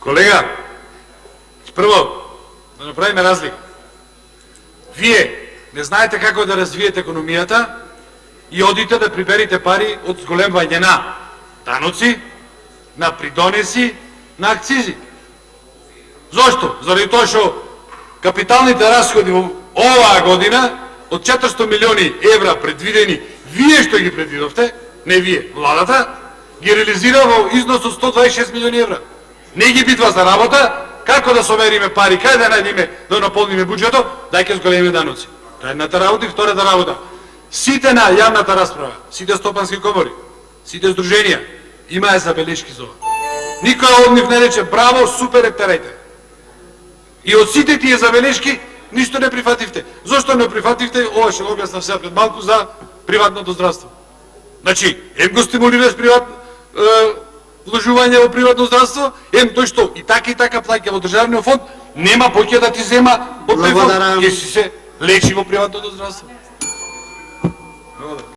Колега, прво, да направиме разлика. Вие не знаете како да развиете економијата и одите да приберите пари од зголемување на даноци, на придонеси, на акцизи. Зошто? Заради тоа што капиталните расходи во оваа година од 400 милиони евра предвидени, вие што ги предвидовте, не вие, владата, ги реализира во износ од 126 милиони евра. Не ги битва за работа, како да собериме пари, кај да најдеме да наполниме буџетот, дај ќе зголемиме даноци. Тоа е едната работа и втората работа. Сите на јавната расправа, сите стопански комори, сите здруженија имаа забелешки за ова. Никој од нив не рече браво, супер, терајте. И од сите тие забелешки ништо не прифативте. Зошто не прифативте? Ова што го објаснав сега пред малку за приватното здравство. Значи, ем го стимулираш вложување во приватно здравство, ем тој што и така плаќа во државниот фонд, нема поќе да ти зема од тој фонд, ќе си се лечи во приватното здравство.